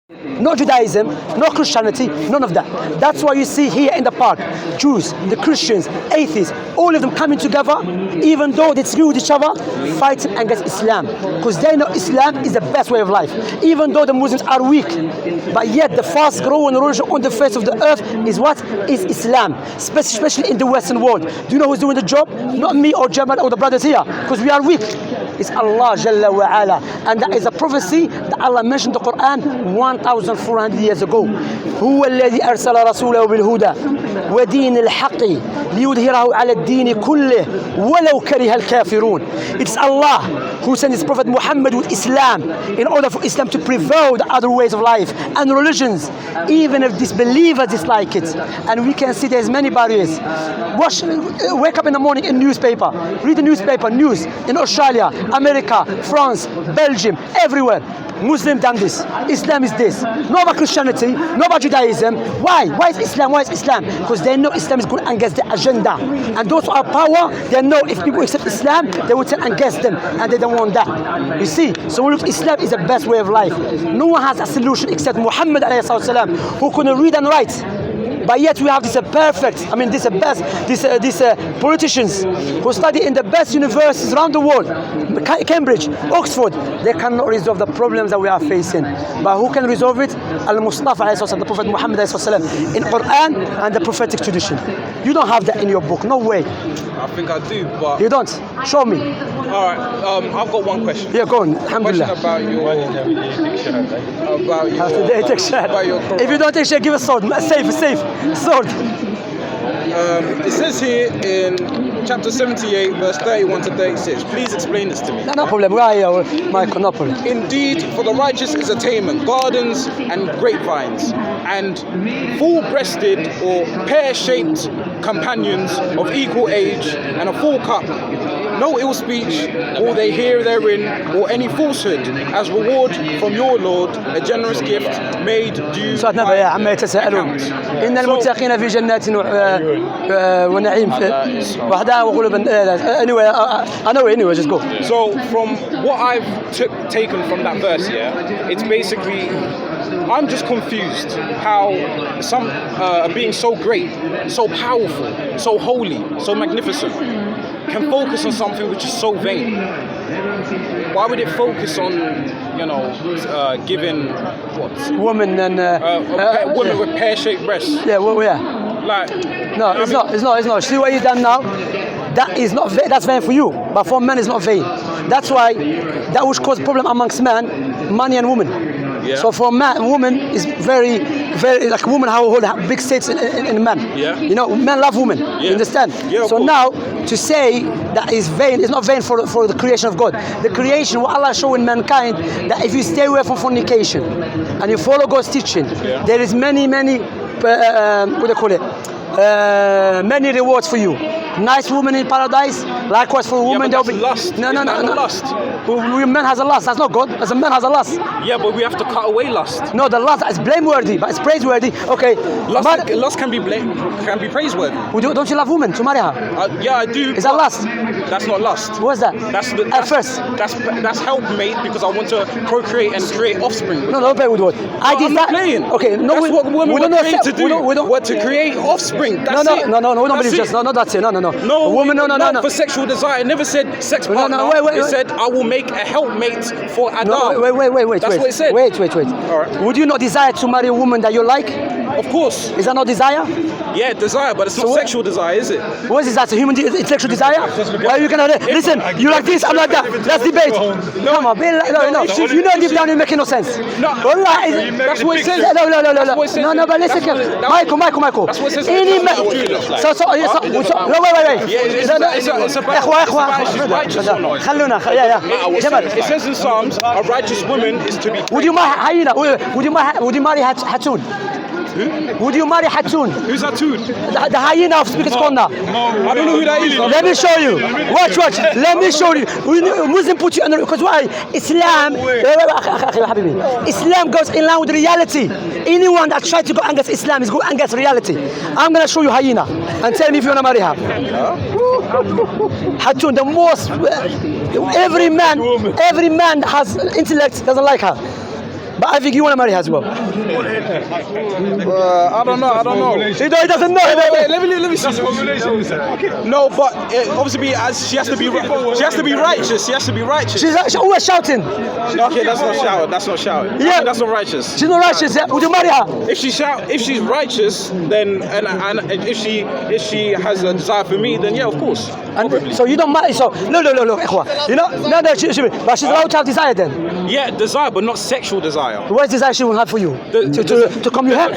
No Judaism, no Christianity, none of that. That's why you see here in the park, Jews, the Christians, atheists, all of them coming together, even though they disagree with each other, fighting against Islam. Because they know Islam is the best way of life. Even though the Muslims are weak, but yet the fast growing religion on the face of the earth is what? Is Islam. Especially in the Western world. Do you know who's doing the job? Not me or Jamal or the brothers here, because we are weak. It's Allah Jalla wa Ala. And that is a prophecy that Allah mentioned in the Quran 1,400 years ago. هو الذي أرسل رسوله بالهدى ودين الحق ليظهره على الدين كله ولو كره الكافرون. It's Allah who sent his Prophet Muhammad with Islam in order for Islam to prevail the other ways of life and religions, even if disbelievers dislike it. And we can see there's many barriers. Wake up in the morning in newspaper, read the newspaper, news in Australia, America, France, Belgium, everywhere. Muslim done this, Islam is this. No about Christianity, no about Judaism. Why? Why is Islam? Why is Islam? Because they know Islam is going against the agenda. And those who are power, they know if people accept Islam, they will turn against them, and they don't want that. You see, so we look, Islam is the best way of life. No one has a solution except Muhammad ﷺ, who couldn't read and write. But yet we have this politicians who study in the best universities around the world, Cambridge, Oxford. They cannot resolve the problems that we are facing. But who can resolve it? Al-Mustafa, the Prophet Muhammad in Quran and the prophetic tradition. You don't have that in your book, no way. I think I do, but... You don't? Show me. All right, I've got one question. Yeah, go on. Alhamdulillah. About your if you don't take share, give a sword. Safe. Sword. It says here in chapter 78, verse 31 to 36. Please explain this to me. No problem. Michael, no problem. Indeed, for the righteous is attainment, gardens and grapevines, and full-breasted or pear-shaped companions of equal age, and a full cup. No ill speech will they hear therein, or any falsehood, as reward from your Lord, a generous gift made due by account. إن المتقين في جنات ونعيم وحدها وقلوب. Anyway, just go. So from what I've taken from that verse here, it's basically, I'm just confused how some being so great, so powerful, so holy, so magnificent, can focus on something which is so vain. Why would it focus on, giving what? Women and women with pear-shaped breasts? Yeah, yeah. Like, no, it's not. See what you done now? That is not vain. That's vain for you, but for men it's not vain. That's why that which causes problem amongst men, money and women. Yeah. So for man, woman is very, very like women how hold big states in men. Yeah. Men love women. Yeah. You understand? Yeah, so now to say that is vain is not vain for the creation of God. The creation, what Allah showing mankind, that if you stay away from fornication and you follow God's teaching, there is many many rewards for you. Nice woman in paradise. Likewise for women, there will be lust. No. Lust. Man has a lust. That's not God. As a man has a lust. Yeah, but we have to cut away lust. No, the lust is blameworthy, but it's praiseworthy. Okay. Lust can be praiseworthy. Don't you love women to marry her? Yeah, I do. Is that lust? That's not lust. What's that? At first. That's helpmate because I want to procreate and create offspring. No, play with what? I'm not playing. Okay, no. That's what women were trained to do. What to create offspring. That's it. No. We don't believe just. No, that's it. No. No, woman. No. For sexual desire, it never said sex partner. No, wait. It said I will make a helpmate for Adam. No, wait. That's what it said. Wait. All right. Would you not desire to marry a woman that you like? Of course. Is that not desire? Yeah, desire, but it's not sexual desire, is it? What is that? Human intellectual desire? Why are you gonna listen? You like this? I'm like that. Let's debate. No. Come on, no. You know deep down you're making no sense. No. That's what it says. No. No, but listen, Michael. That's what it says. Any man. No, wait. خلونا. It says in Psalms, a righteous woman is to be. Would you marry hyena? Would you marry Hatun? Who? Would you marry Hatun? Who's Hatun? The hyena of Speaker's Corner. I don't know who that is. Let me show you. Watch. Let me show you. Muslim put you under, because why? Islam goes in line with reality. Anyone that tries to go against Islam is going against reality. I'm going to show you hyena and tell me if you want to marry her. Hatun, the most, every man has intellect, doesn't like her. But I think you want to marry her as well. I don't know. He doesn't know. Wait, let me see. No, but obviously, she has to be righteous. She has to be righteous. She's always shouting. Okay, that's not shouting. Yeah. That's not righteous. She's not righteous. Yeah? Would you marry her? If she's righteous, then and if she has a desire for me, then yeah, of course. And so you don't marry. So no, ikhwa. You know, no, but she's allowed to have desire then. Yeah, desire, but not sexual desire. What is desire she will have for you? To comb your hair?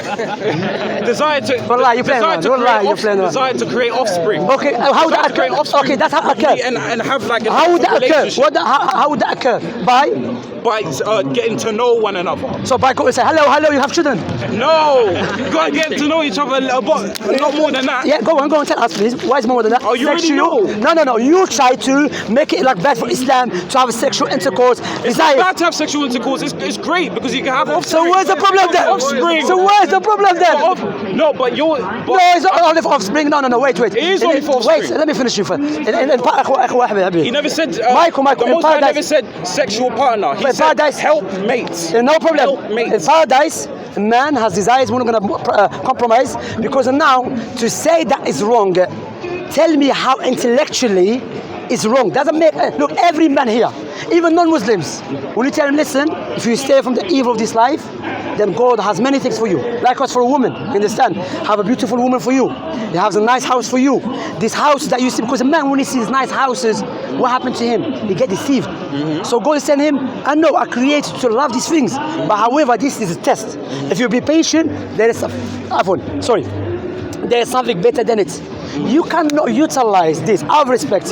Desire to. Wallah, you're playing around. Desire to create offspring. Okay, how would that occur? Okay, that's how it occurs. And have like a how would that occur? relationship. How would that occur? By getting to know one another. So by going say hello, you have children. No, you gotta get to know each other a lot, not more than that. Yeah, go on, tell us please. Why is more than that? Oh, you already know. No. You try to make it like bad for Islam to have sexual intercourse. It's not bad to have sexual intercourse. It's great because you can have offspring. So where's the problem then? Offspring. So where's the problem then? No, but no, it's not only for offspring. No. Wait. It is only for offspring. Wait, let me finish you first. He never said. Michael, the Most High paradise, never said sexual partner. He said paradise, helpmates. No problem. Helpmates. In paradise, a man has desires. We're not going to compromise because now to say that is wrong. Tell me how intellectually it's wrong. Doesn't make look. Every man here, even non-Muslims, when you tell them, listen, if you stay from the evil of this life, then God has many things for you. Likewise for a woman, you understand? Have a beautiful woman for you. He has a nice house for you. This house that you see, because a man when he sees nice houses, what happened to him? He get deceived. So God is telling him, I know I created to love these things, but however, this is a test. If you be patient, there is there is something better than it. You cannot utilize this, out of respect,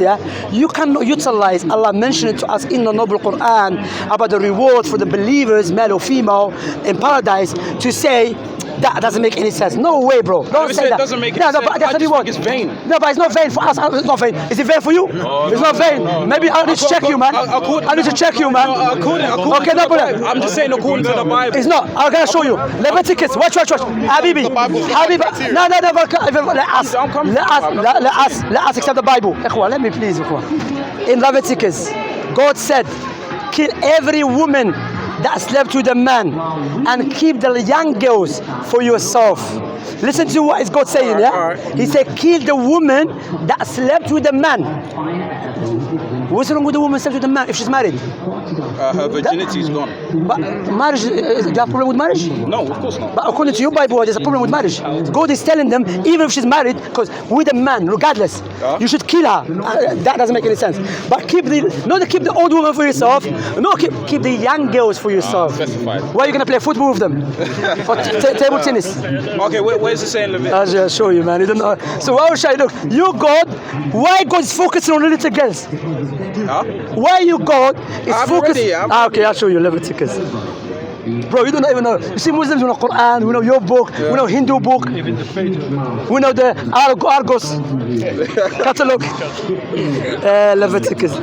you cannot utilize, Allah mentioned it to us in the noble Quran about the reward for the believers, male or female, in paradise, to say that doesn't make any sense. No way, bro. Don't say that. It doesn't make any sense. But that's what you want. It's vain. No, but it's not vain for us. It's not vain. Is it vain for you? No, it's not vain. Maybe I need to check you, man. I need to check you, man. Okay, no problem. I'm just saying according to the Bible. It's not. I'm gonna show you. Leviticus. Watch. Habibi. No. Let us accept the Bible. Let me please. In Leviticus, God said, kill every woman that slept with a man and keep the young girls for yourself. Listen to what is God saying, He said, kill the woman that slept with a man. What's wrong with the woman slept with a man if she's married? Her virginity is gone. But marriage, do you have a problem with marriage? No, of course not. But according to your Bible, there's a problem with marriage. God is telling them, even if she's married, because with a man, regardless, you should kill her. That doesn't make any sense. But keep the old woman for yourself. No, keep the young girls for yourself. Specified. Why are you going to play football with them? Or table tennis? Okay, where's it saying Leviticus? I'll just show you, man. You don't know. So why should I look? You God, why God is focusing on the little girls? Why you God is focusing? Okay, I'll show you Leviticus. Bro, you don't even know. You see, Muslims know Quran, we know your book, we know Hindu book, we know the Argos catalog. Leviticus.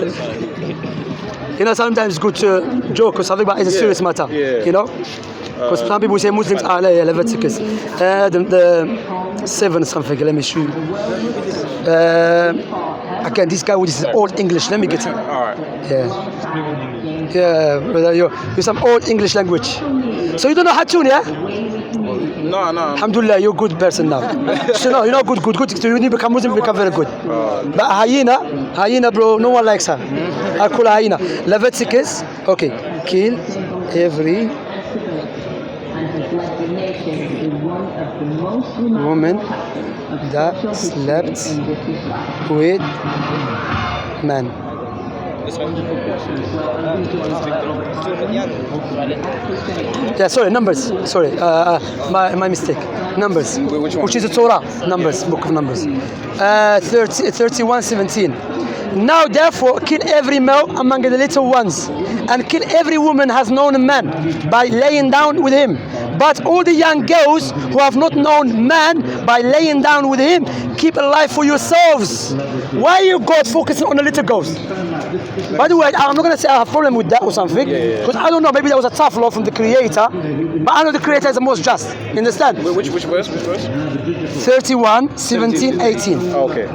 You know, sometimes it's good to joke or something, but it's a serious matter. You know, because some people say Muslims are Leviticus. The 7 something. Let me show you. Again, this guy with his old English. Let me get him. Alright. Yeah, brother, you some old English language. So you don't know Hatun, yeah? No. Alhamdulillah, you're a good person now. So no, you're not good. You need to become Muslim, become very good. But hyena, bro, no one likes her. I call her hyena. Leviticus, okay, kill every woman that slept with man. Yeah, sorry, Numbers. Sorry, my mistake. Numbers. Which one? Which is the Torah. Numbers, book of Numbers. 31:17. Now therefore kill every male among the little ones, and kill every woman has known a man by laying down with him. But all the young girls who have not known man by laying down with him, keep alive for yourselves. Why are you God focusing on the little girls? By the way, I'm not going to say I have a problem with that or something, because I don't know, maybe that was a tough law from the Creator, but I know the Creator is the most just. You understand? Which verse? 31, 17, 18. Okay.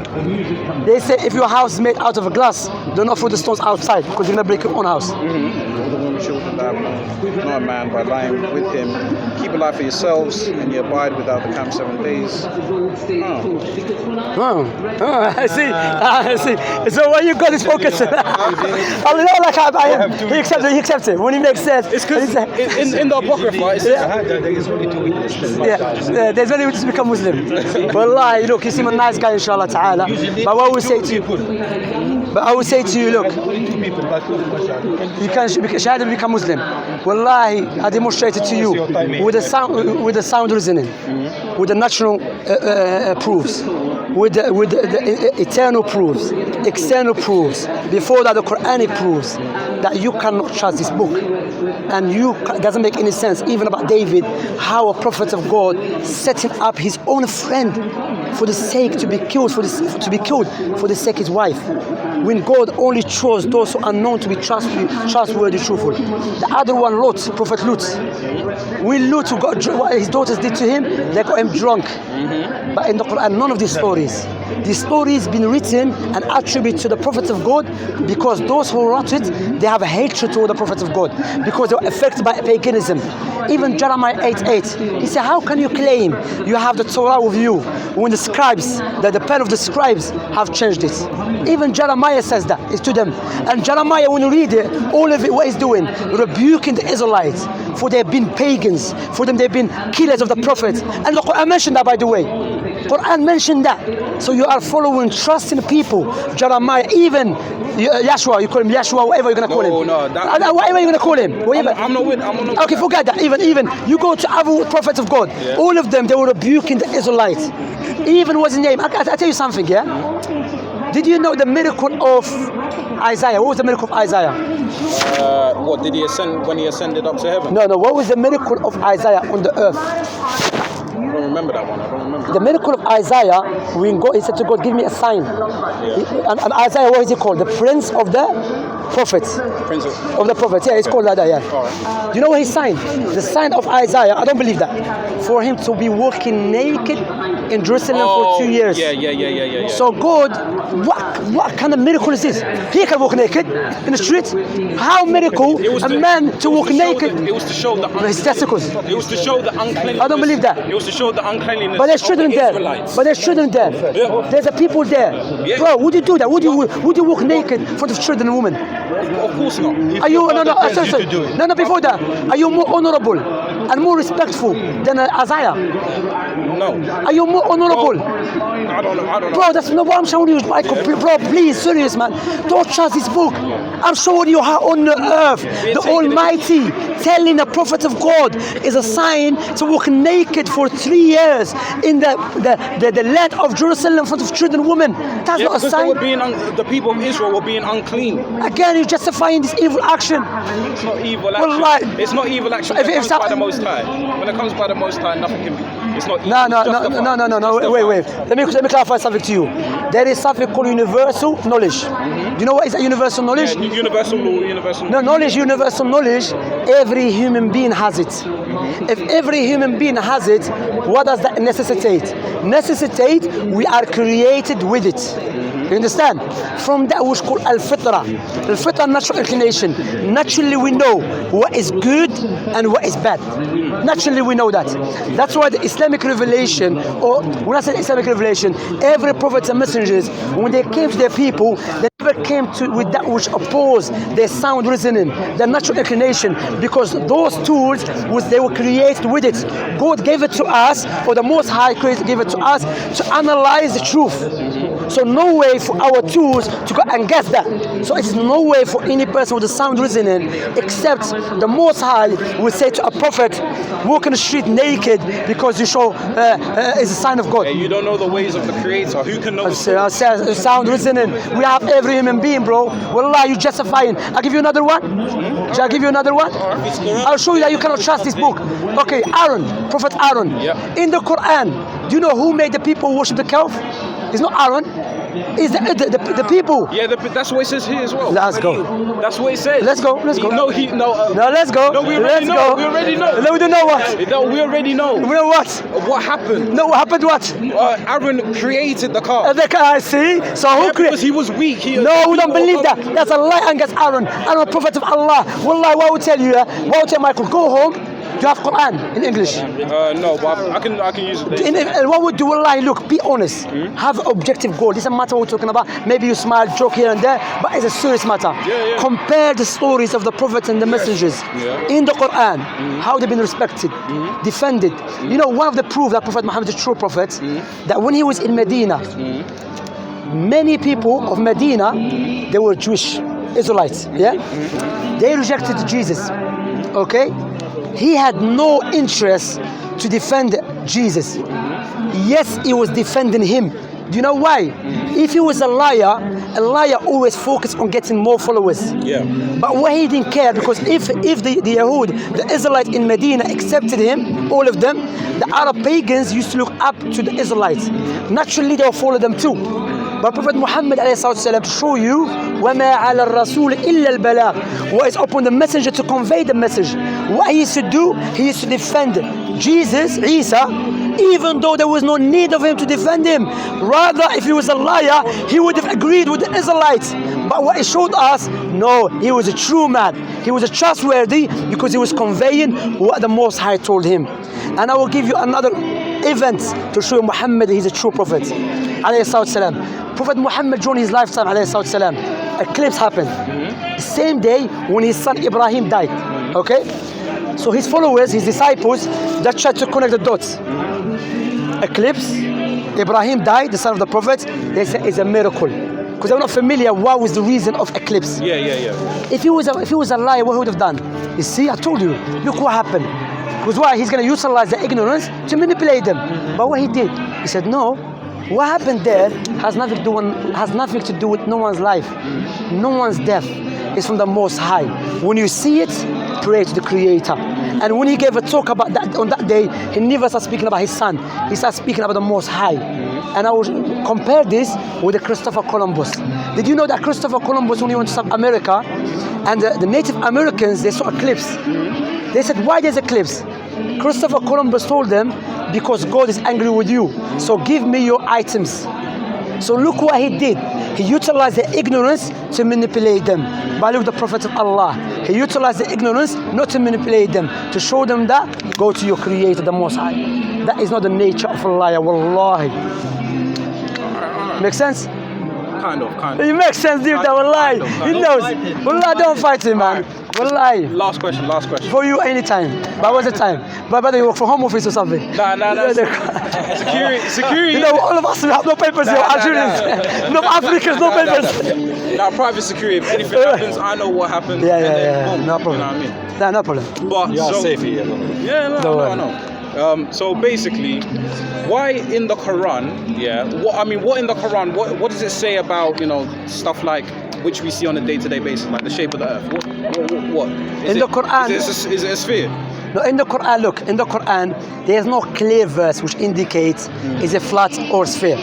They say if your house is made out of a glass, do not throw the stones outside, because you're going to break your own house. your children that have not a man by lying with him. Keep alive for yourselves, and you abide without the camp 7 days. I see. So when you got this focus, he accepts it. When he makes sense, It's because in the Apocrypha, it says There's only 2 witnesses. there's only to become Muslim. Wallahi, look, you seem a nice guy, inshallah ta'ala. But what I will say to you, look, you can shahada become Muslim. Wallahi, I demonstrated to you with the sound reasoning, with the natural proofs, with the eternal proofs, external proofs. Before that, the Quranic proofs that you cannot trust this book, and it doesn't make any sense. Even about David, how a prophet of God setting up his own friend for the sake to be killed, for the sake of his wife, when God only chose those who are known to be trustworthy, truthful. The other one, Lot, Prophet Lot. When Lot got what his daughters did to him, they got him drunk. But in the Quran, none of these stories. These stories been written and attributed to the prophets of God, because those who wrote it, they have a hatred toward the prophets of God, because they were affected by paganism. Even Jeremiah 8:8, he said, how can you claim you have the Torah with you when the pen of the scribes have changed it? Even Jeremiah says that, it's to them. And Jeremiah, when you read it, all of it, what he's doing, rebuking the Israelites, for they've been pagans, for them they've been killers of the prophets. And the Quran mentioned that, by the way. Quran mentioned that. So you are following, trusting people. Jeremiah, even Yeshua, you call him Yeshua, whatever you're going to call him. Whatever you're going to call him. I'm not with. Okay, forget that. Even you go to other prophets of God, all of them, they were rebuking the Israelites. Even what's his name? I tell you something, yeah? Did you know the miracle of Isaiah? What was the miracle of Isaiah? What did he ascend when he ascended up to heaven? No. What was the miracle of Isaiah on the earth? I don't remember that one. I don't remember. The miracle of Isaiah, when God, he said to God, give me a sign. And Isaiah, what is he called? The prince of the prophets. Prince of the prophets. Yeah, it's called like that, yeah. All right. Do you know what his sign? The sign of Isaiah, I don't believe that. For him to be walking naked in Jerusalem for 2 years. Yeah. So God, what kind of miracle is this? He can walk naked in the street. How miracle a man to walk naked? It was to show the His testicles. It was to show the uncleanliness. I don't believe that. It was to show the uncleanliness. But there's children there. Israelites. But there's children there. Yeah. There's a people there. Yeah. Bro, would you do that? Would you walk naked in front of children and women? Of course not. Are you sorry. No, before that. Are you more honorable and more respectful than Isaiah? No. Are you more honorable? I don't know. Bro, that's not what I'm showing you, Michael. Bro, please, serious, man. Don't trust this book. I'm showing you how on the earth the Almighty telling a prophet of God is a sign to walk naked for 3 years in the land of Jerusalem in front of children and women. That's not a because sign. the people of Israel were being unclean. Again, you're justifying this evil action. It's not evil action. Well, like, it's not evil action when it comes by the Most High. When it comes by the Most High, nothing can be. It's not evil. No. Wait. Let me clarify something to you. There is something called universal knowledge. Do you know what is that universal knowledge? Yeah, universal law. No, knowledge, universal knowledge, every human being has it. If every human being has it, what does that necessitate? We are created with it. You understand? From that which called al-fitra. Al-fitra, natural inclination. Naturally we know what is good and what is bad. Naturally we know that. That's why the Islamic revelation, or when I say Islamic revelation, every prophet and messengers, when they came to their people, they never came with that which opposed their sound reasoning, their natural inclination, because those tools they were created with it. God gave it to us, or the Most High gave it to us to analyze the truth. So no way for our tools to go and guess that. So it is no way for any person with a sound reasoning, except the Most High will say to a prophet, walk in the street naked because you show is a sign of God. Hey, you don't know the ways of the Creator. Who can know? Sound reasoning. We have every human being, bro. Wallah, you justifying. I'll give you another one. Shall I give you another one? I'll show you that you cannot trust this book. Okay, Aaron, Prophet Aaron. Yeah. In the Quran, do you know who made the people worship the calf? It's not Aaron. It's the people. Yeah, that's what it says here as well. Let's go. That's what it says. Let's go. No, let's go. No, we already know. We already know. No, we don't know what. No, we already know. We know what? What happened? No, what happened? What? Aaron created the car. The car. See. So who Because he was weak. No, we don't believe that. That's a lie against Aaron. Aaron, prophet of Allah. Wallahi, what I will tell you? What I will tell Michael? Go home. You have Quran in English. No, but I can use it. What would do? Wallahi, look, be honest. Have an objective goal. This is a matter we're talking about. Maybe you smile, joke here and there, but it's a serious matter. Yeah. Compare the stories of the prophets and the messengers in the Quran, how they've been respected, defended. You know, one of the proof that Prophet Muhammad is a true prophet, that when he was in Medina, many people of Medina, they were Jewish, Israelites, They rejected Jesus, okay? He had no interest to defend Jesus. Yes, he was defending him. Do you know why? If he was a liar always focused on getting more followers. Yeah. But what he didn't care, because if the Yahud, the Israelites in Medina accepted him, all of them, the Arab pagans used to look up to the Israelites. Naturally, they'll follow them too. But Prophet Muhammad ﷺ, to show you, وَمَا عَلَى الرَّسُولِ إِلَّا الْبَلَاغِ, what is upon the messenger to convey the message. What he used to do, he used to defend Jesus, Isa, even though there was no need of him to defend him. Rather, if he was a liar, he would have agreed with the Israelites. But what he showed us, no, he was a true man. He was a trustworthy because he was conveying what the Most High told him. And I will give you another event to show Muhammad he's a true prophet. Prophet Muhammad during his lifetime, eclipse happened. The same day when his son Ibrahim died. Okay? So his followers, his disciples, that tried to connect the dots. Eclipse, Ibrahim died, the son of the prophet. They say it's a miracle. Because they're not familiar what was the reason of eclipse. Yeah. If he was a liar, what he would have done? You see, I told you, look what happened. Because why? He's going to utilize the ignorance to manipulate them. But what he did, he said, no, what happened there has nothing to do with no one's life. No one's death. It's from the Most High. When you see it, pray to the Creator. And when he gave a talk about that on that day, he never started speaking about his son. He started speaking about the Most High. And I will compare this with the Christopher Columbus. Did you know that Christopher Columbus, when he went to South America, and the Native Americans, they saw eclipse. They said, why there's eclipse? Christopher Columbus told them, because God is angry with you. So give me your items. So look what he did. He utilized the ignorance to manipulate them. But look, the Prophet of Allah, he utilized the ignorance not to manipulate them, to show them that go to your Creator, the Most High. That is not the nature of a liar, wallahi. Make sense? Kind of. It makes sense, dude. Wallahi. He knows. Wallahi, don't fight him, man. Wallahi. Last question. For you, anytime. But what's the time? But whether you work for home office or something. Nah. Security. You know, all of us have no papers here. Algerians. No Africans, no papers. Now, private security. If anything happens, I know what happened. Yeah. Boom, No problem. You know what I mean? Nah, no problem. But You are safe here. Yeah, I know. So basically, why in the Quran? What in the Quran? What does it say about stuff like which we see on a day-to-day basis, like the shape of the earth? What? The Quran, is it a sphere? No, in the Quran, look, in the Quran, there's no clear verse which indicates is a flat or sphere.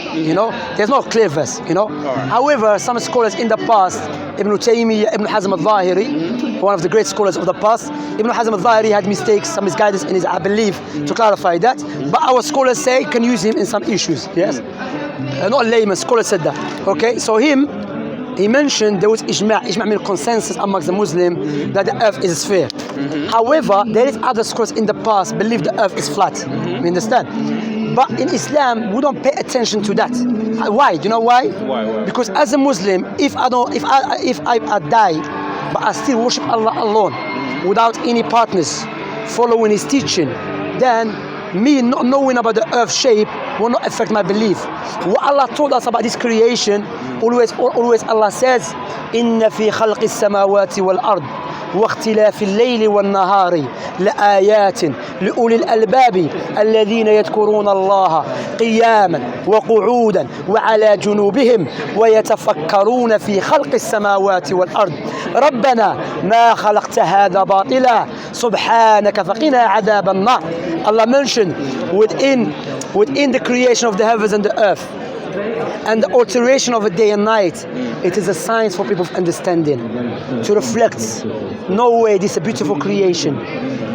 There's no clear verse. Right. However, some scholars in the past, Ibn Taymiyyah, Ibn Hazm al-Zahiri, one of the great scholars of the past, Ibn Hazm al-Zahiri had mistakes, some misguidance in his belief, to clarify that. But our scholars say can use him in some issues. Yes, not layman, scholars said that. Okay, so he mentioned there was ijma'. Ijma' means consensus amongst the Muslims that the earth is a sphere. However, there is other scholars in the past believe the earth is flat. You understand? But in Islam, we don't pay attention to that. Why? Do you know why? Why? Because as a Muslim, if I die, but I still worship Allah alone, without any partners, following His teaching, then me not knowing about the earth shape will not affect my belief. What Allah told us about this creation, always Allah says, إِنَّ فِي خَلْقِ السَّمَاوَاتِ وَالْأَرْضِ واختلاف الليل والنهار لآيات لأولي الألباب الذين يذكرون الله قياما وقعودا وعلى جنوبهم ويتفكرون في خلق السماوات والأرض ربنا ما خلقت هذا باطلا سبحانك فقنا عذاب النار. Allah mentioned within the creation of the heavens and the earth, and the alteration of a day and night, it is a science for people of understanding, to reflect. No way this is a beautiful creation.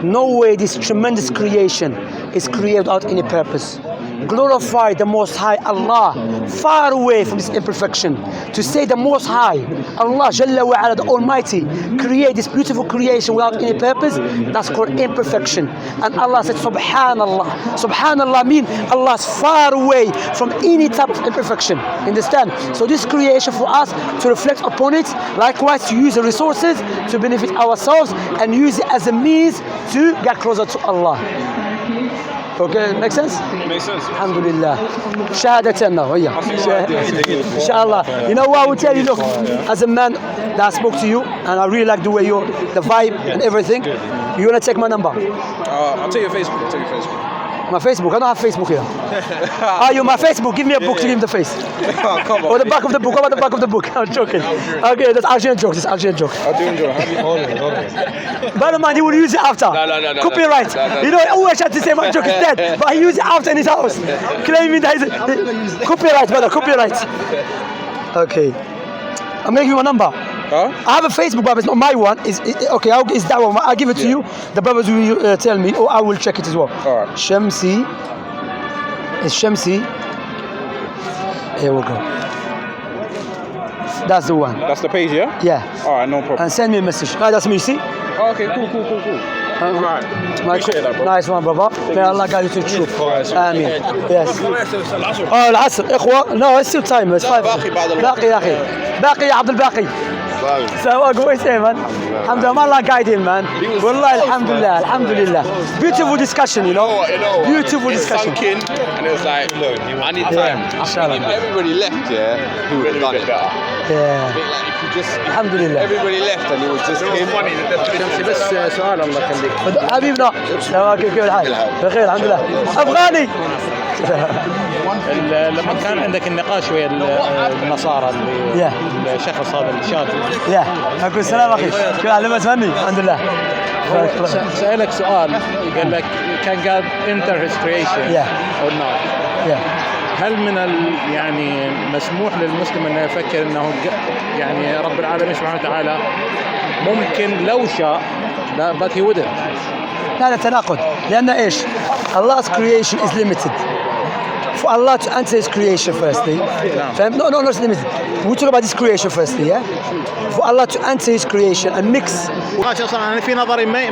No way this tremendous creation is created without any purpose. Glorify the Most High Allah, far away from this imperfection. To say the Most High, Allah Jalla wa Ala, the Almighty, create this beautiful creation without any purpose, that's called imperfection. And Allah said, Subhanallah. Subhanallah means Allah is far away from any type of imperfection. Understand? So this creation for us to reflect upon it, likewise to use the resources to benefit ourselves and use it as a means to get closer to Allah. Okay, make sense? Makes sense. Alhamdulillah. Shahadatan now. Inshallah. You know what I will tell you? Look, as a man that I spoke to you, and I really like the way the vibe and everything. You wanna take my number? I'll take your Facebook. My Facebook. I don't have Facebook here. You my Facebook? Give me a book to give him the face. Come on. Or the back of the book. How about the back of the book? I'm joking. Okay, that's actually a joke. That's actually a joke. I do enjoy it. But man, he will use it after. No. Copyright. You know, I always had to say my joke is dead, but he used it after in his house, claiming that he's copyright, brother. Copyright. Okay. I'm gonna give you my number. Huh? I have a Facebook, but it's not my one. It's that one. I'll give it to you. The brothers will tell me, or I will check it as well. All right. Shamsi. It's Shamsi. Here we go. That's the one. That's the page, yeah? Yeah. All right, no problem. And send me a message. That's me, you see? Oh, okay, cool. All right. Appreciate that, bro. Nice one, brother. May Allah guide you to the truth. Ameen. Yes. Oh, العصر إخوة. No, it's still time. It's 5. باقي يا أخي. باقي يا عبد الباقي. So go say, man. Alhamdulillah, Allah guide him, man. Wallahi, alhamdulillah. Beautiful discussion, you know. Beautiful discussion. Sunk in, and it was like, look, I need time. Inshallah. If everybody left, who would have done it better? Yeah. Like if you just, Alhamdulillah. everybody left and it was just him. شمسي بس سؤال الله يخليك. حبيبنا. كيف الحال؟ بخير الحمد لله. أفغاني. لما كان عندك النقاش ويا النصارى الشخص هذا الشاب. أقول السلام أخي. كيف حالك؟ لبس مني الحمد لله. سألك سؤال قال لك كان قال enter his creation or not. هل من يعني مسموح للمسلم انه يفكر انه يعني رب العالمين سبحانه وتعالى ممكن لو شاء لا but he wouldn't. لا تناقض لأن إيش؟ Allah's creation is limited. For Allah to answer His creation firstly. No, it's limited. We talk about His creation firstly, yeah? For Allah to answer His creation and mix. أنا في نظري ما